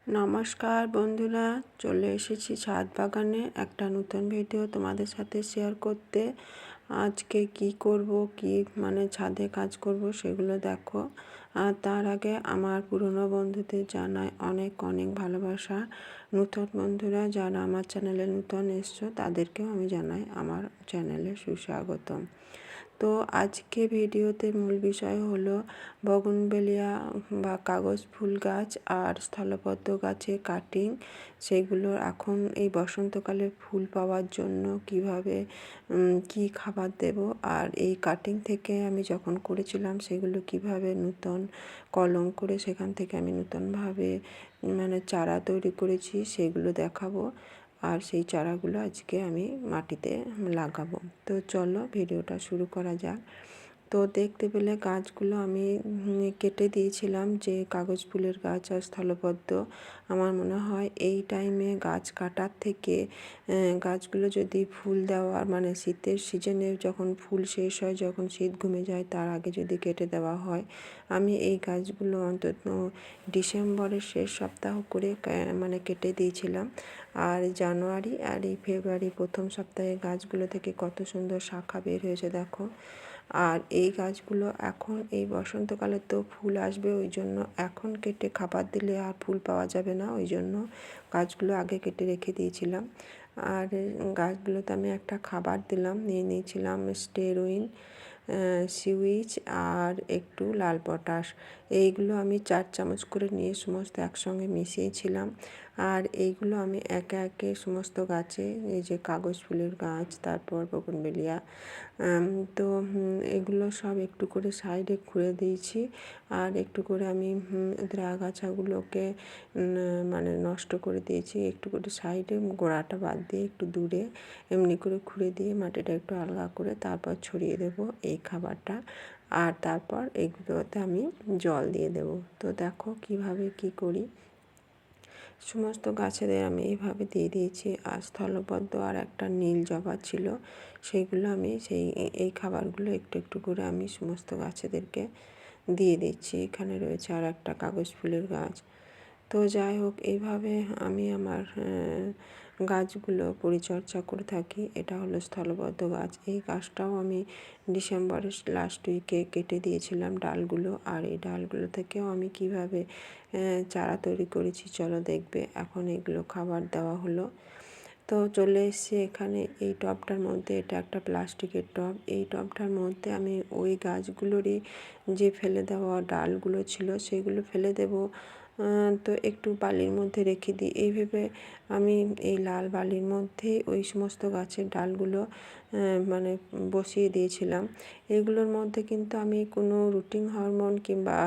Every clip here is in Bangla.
নমস্কার বন্ধুরা, চলে এসেছি ছাদ বাগানে একটা নতুন ভিডিও তোমাদের সাথে শেয়ার করতে। আজকে কি করব, কি ছাদে কাজ করব সেগুলো দেখো। আর তার আগে আমার পুরনো বন্ধুদের জানাই অনেক অনেক ভালোবাসা। নতুন বন্ধুরা যারা আমার চ্যানেলে নতুন এসছো তাদেরকেও আমি জানাই আমার চ্যানেলে সুস্বাগতম। তো আজকে ভিডিওতে মূল বিষয় হলো বগনভেলিয়া বা কাগজ ফুল গাছ আর স্থলপদ্ম গাছের কাটিং। সেগুলো এখন এই বসন্তকালে ফুল পাওয়ার জন্য কিভাবে কি খাবার দেব, আর এই কাটিং থেকে আমি যখন করেছিলাম সেগুলো কিভাবে নতুন কলম করে সেখান থেকে আমি নতুনভাবে চারা তৈরি করেছি সেগুলো দেখাবো। আর সেই চারাগুলো আজকে আমি মাটিতে লাগাবো। তো চলো ভিডিওটা শুরু করা যাক। তো দেখতে পেলে গাছগুলো আমি কেটে দিয়েছিলাম, যে কাগজ ফুলের গাছ আর স্থলপদ্ম। আমার মনে হয় এই টাইমে গাছ কাটার থেকে গাছগুলো যদি ফুল দেওয়ার শীতের সিজনে যখন ফুল শেষ হয়, যখন শীত ঘুমে যায় তার আগে যদি কেটে দেওয়া হয়। আমি এই গাছগুলো অন্তত ডিসেম্বরের শেষ সপ্তাহ করে কেটে দিয়েছিলাম। আর জানুয়ারি আর এই ফেব্রুয়ারি প্রথম সপ্তাহে গাছগুলো থেকে কত সুন্দর শাখা বের হয়েছে দেখো। আর এই গাছগুলো এখন এই বসন্তকালে তো ফুল আসবে, ওই জন্য এখন কেটে খাবার দিলে আর ফুল পাওয়া যাবে না, ওই জন্য গাছগুলো আগে কেটে রেখে দিয়েছিলাম। আর গাছগুলোতে আমি একটা খাবার দিলাম, নিয়েছিলাম স্টেরুইন, সিউইচ আর একটু লাল পটাশ। এইগুলো আমি 4 চামচ করে নিয়ে সমস্ত একসঙ্গে মিশিয়েছিলাম। আর এইগুলো আমি একে একে সমস্ত গাছে, এই যে কাগজ ফুলের গাছ, তারপর বগনভেলিয়া, তো এগুলো সব একটু করে সাইডে খুঁড়ে দিয়েছি। আর একটু করে আমি ওদের আগাছাগুলোকে নষ্ট করে দিয়েছি, একটু করে সাইডে গোড়াটা বাদ দিয়ে একটু দূরে এমনি করে খুঁড়ে দিয়ে মাটিটা একটু আলগা করে তারপর ছড়িয়ে দেব এই খাবারটা। আর তারপর এগুলোতে আমি জল দিয়ে দেব। তো দেখো কিভাবে কি করি। সমস্ত গাছেদের আমি এইভাবে দিয়ে দিয়েছি। আর স্থলপদ্ম আর একটা নীল জবা ছিল, সেইগুলো আমি এই খাবারগুলো একটু একটু করে আমি সমস্ত গাছেদেরকে দিয়ে দিচ্ছি। এখানে রয়েছে আর একটা কাগজ ফুলের গাছ। তো যাই হোক, এইভাবে আমি আমার গাছগুলো পরিচর্যা করে থাকি। এটা হলো স্থলপদ্ম গাছ। এই গাছটাও আমি ডিসেম্বরের লাস্ট উইকে কেটে দিয়েছিলাম ডালগুলো। আর এই ডালগুলো থেকেও আমি কিভাবে চারা তৈরি করেছি চলো দেখবে। এখন এগুলো খাবার দেওয়া হলো। তো চলে এসেছি এখানে এই টবটার মধ্যে। এটা একটা প্লাস্টিকের টব। এই টবটার মধ্যে আমি ওই গাছগুলোরই যে ফেলে দেওয়া ডালগুলো ছিল সেগুলো ফেলে দেব। তো একটু বালির মধ্যে রেখে দিই। এইভাবে আমি এই লাল বালির মধ্যে ওই সমস্ত গাছের ডালগুলো বসিয়ে দিয়েছিলাম। এগুলোর মধ্যে কিন্তু আমি কোনো রুটিন হরমোন কিংবা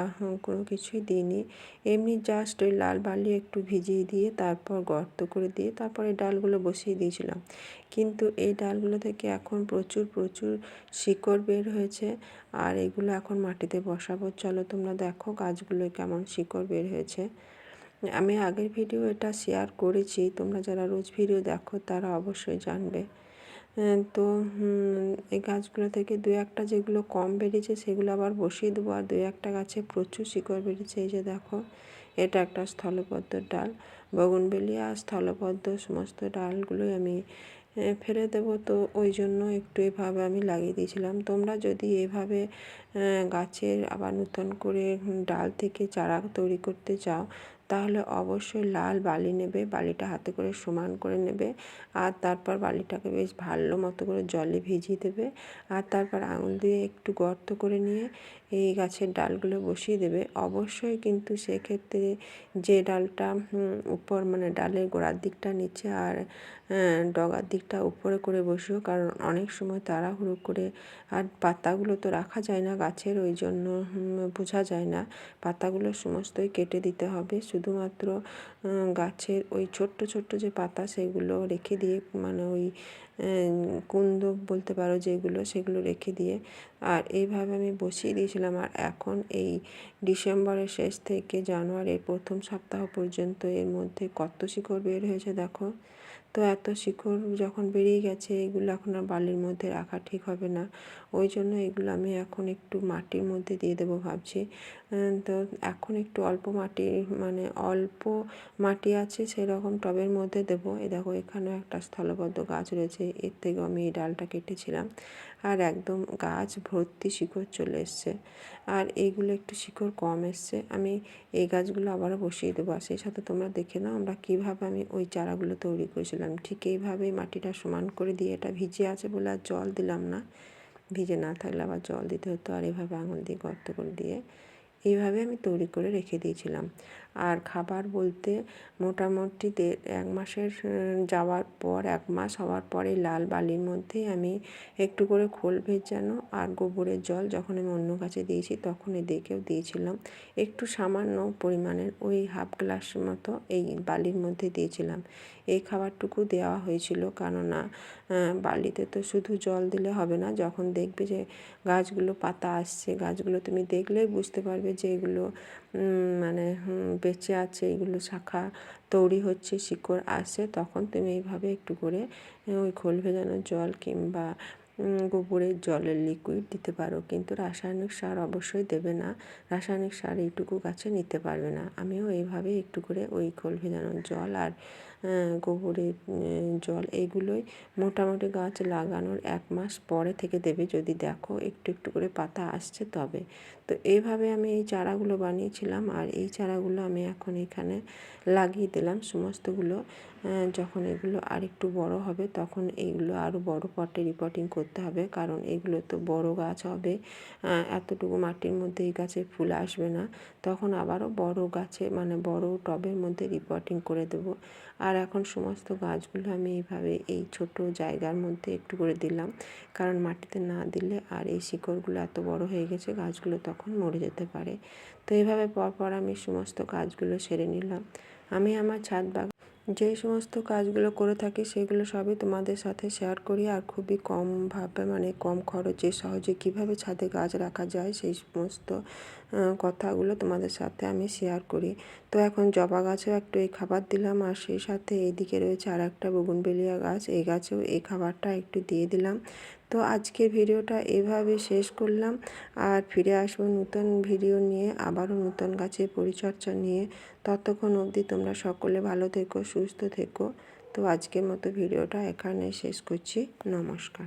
কোনো কিছুই দিইনি। এমনি জাস্ট ওই লাল বালি একটু ভিজিয়ে দিয়ে তারপর গর্ত করে দিয়ে তারপর এই ডালগুলো বসিয়ে দিয়েছিলাম। কিন্তু এই ডালগুলো থেকে এখন প্রচুর প্রচুর শিকড় বের হয়েছে। আর এগুলো এখন মাটিতে বসাবো। চলো তোমরা দেখো গাছগুলো কেমন শিকড় বের হয়েছে। আমি আগের ভিডিও এটা শেয়ার করেছি, তোমরা যারা রোজ ভিডিও দেখো তারা অবশ্যই জানবে। তো এই গাছগুলো থেকে দু একটা যেগুলো কম বেরিয়েছে সেগুলো আবার বসিয়ে দেবো। আর দু একটা গাছে প্রচুর শিকড় বেরিয়েছে। এই যে দেখো, এটা একটা স্থলপদ্মর ডাল। বগনভেলিয়া আর স্থলপদ্ম সমস্ত ডালগুলোই আমি ফেলে দেবো। তো ওই জন্য একটু এভাবে আমি লাগিয়ে দিয়েছিলাম। তোমরা যদি এভাবে গাছের আবার নতুন করে ডাল থেকে চারা তৈরি করতে চাও তাহলে অবশ্যই লাল বালি নেবে, বালিটা হাতে করে সমান করে নেবে। আর তারপর বালিটাকে বেশ ভালো মতো করে জলে ভিজিয়ে দেবে। আর তারপর আঙুল দিয়ে একটু গর্ত করে নিয়ে এই গাছের ডালগুলো বসিয়ে দেবে। অবশ্যই কিন্তু সেক্ষেত্রে যে ডালটা উপর ডালের গোড়ার দিকটা নিচে আর ডগার দিকটা উপরে করে বসিও, কারণ অনেক সময় তাড়াহুড়ো করে আর পাতাগুলো তো রাখা যায় না গাছের, ওই জন্য বোঝা যায় না। পাতাগুলো সমস্তই কেটে দিতে হবে, শুধুমাত্র গাছের ওই ছোট্ট ছোট্ট যে পাতা সেগুলো রেখে দিয়ে ওই কুন্দ বলতে পারো যেগুলো, সেগুলো রেখে দিয়ে আর এইভাবে আমি বসিয়ে দিয়েছিলাম। আর এখন এই ডিসেম্বরের শেষ থেকে জানুয়ারির প্রথম সপ্তাহ পর্যন্ত এর মধ্যে কত শিকড় বের হয়েছে দেখো। তো এত শিকড় যখন বেরিয়ে গেছে, এগুলো এখন আর বালির মধ্যে রাখা ঠিক হবে না। ওই জন্য এগুলো আমি এখন একটু মাটির মধ্যে দিয়ে দেবো ভাবছি। তো এখন একটু অল্প মাটি, মানে অল্প মাটি আছে সেরকম টবের মধ্যে দেবো। এই দেখো এখানেও একটা স্থলবদ্ধ গাছ রয়েছে, এর থেকেও আমি এই ডালটা কেটেছিলাম। আর একদম গাছ ভর্তি শিকড় চলে এসছে। আর এইগুলো একটু শিকড় কম এসছে, আমি এই গাছগুলো আবারও বসিয়ে দেবো। আর সেই সাথে তোমরা দেখে নাও আমরা কীভাবে আমি ওই চারাগুলো তৈরি করেছিলাম। ঠিক এইভাবেই মাটিটা সমান করে দিয়ে, এটা ভিজে আছে বলে আর জল দিলাম না, ভিজে না থাকলে আবার জল দিতে হতো। আর এভাবে আঙুল দিয়ে গর্ত করে দিয়ে এইভাবে আমি তৈরি করে রেখে দিয়েছিলাম। আর খাবার বলতে মোটামুটি 1 মাসের যাওয়ার পর, 1 মাস হওয়ার পরে লাল বালির মধ্যে আমি একটু করে খোল ভেজানো আর গোবরের জল যখন আমি অন্য গাছে দিয়েছি তখন এদেরকেও দিয়েছিলাম। একটু সামান্য পরিমাণের ওই হাফ গ্লাস মতো এই বালির মধ্যে দিয়েছিলাম। এই খাবারটুকু দেওয়া হয়েছিল, কেননা বালিতে তো শুধু জল দিলে হবে না। যখন দেখবে যে গাছগুলো পাতা আসছে, গাছগুলো তুমি দেখলেই বুঝতে পারবে যে এগুলো মানে বেঁচে আছে, এগুলো শাখা তৈরি হচ্ছে, শিকড় আসছে, তখন তুমি এইভাবে একটু করে ওই খোল ভেজানো জল কিংবা গোবরের জলের লিকুইড দিতে পারো। কিন্তু রাসায়নিক সার অবশ্যই দেবে না, রাসায়নিক সার এইটুকু গাছে নিতে পারবে না। আমিও এইভাবে একটু করে ওই খোল ভেজানো জল আর গোবরের জল এইগুলোই মোটামুটি গাছ লাগানোর 1 মাস পরে থেকে দেবে, যদি দেখো একটু একটু করে পাতা আসছে তবে। তো এইভাবে আমি এই চারাগুলো বানিয়েছিলাম। আর এই চারাগুলো আমি এখন এখানে লাগিয়ে দিলাম সমস্তগুলো। যখন এগুলো আর একটু বড় হবে তখন এইগুলো আরও বড় পটে রিপোর্টিং করতে হবে, কারণ এগুলো তো বড় গাছ হবে। এতটুকু মাটির মধ্যে এই গাছে ফুল আসবে না, তখন আবারও বড় গাছে, মানে বড় টবের মধ্যে রিপোর্টিং করে দেবো। আর এখন সমস্ত গাছগুলো আমি এইভাবে এই ছোট জায়গার মধ্যে একটু করে দিলাম, কারণ মাটিতে না দিলে আর এই শিকড়গুলো এত বড় হয়ে গেছে, গাছগুলো তখন মরে যেতে পারে। তো এইভাবে পরপর আমি সমস্ত কাজগুলো সেরে নিলাম। আমি আমার ছাদ বাগান যে সমস্ত কাজগুলো করে থাকি সেগুলো সবই তোমাদের সাথে শেয়ার করি। আর খুবই কমভাবে, মানে কম খরচে সহজে কিভাবে ছাদে গাছ রাখা যায় সেই সমস্ত কথাগুলো তোমাদের সাথে আমি শেয়ার করি। তো এখন জবা গাছেও একটু এই খাবার দিলাম, আর সেই সাথে এইদিকে রয়েছে আর একটা বুগুনভেলিয়া গাছ, এই গাছেও এই খাবারটা একটু দিয়ে দিলাম। তো আজকের ভিডিওটা এভাবে শেষ করলাম। আর ফিরে আসবো নতুন ভিডিও নিয়ে, আবারও নতুন গাছের পরিচর্যা নিয়ে। ততক্ষণ অবধি তোমরা সকলে ভালো থেকো, সুস্থ থেকো। তো আজকের মতো ভিডিওটা এখানে শেষ করছি। নমস্কার।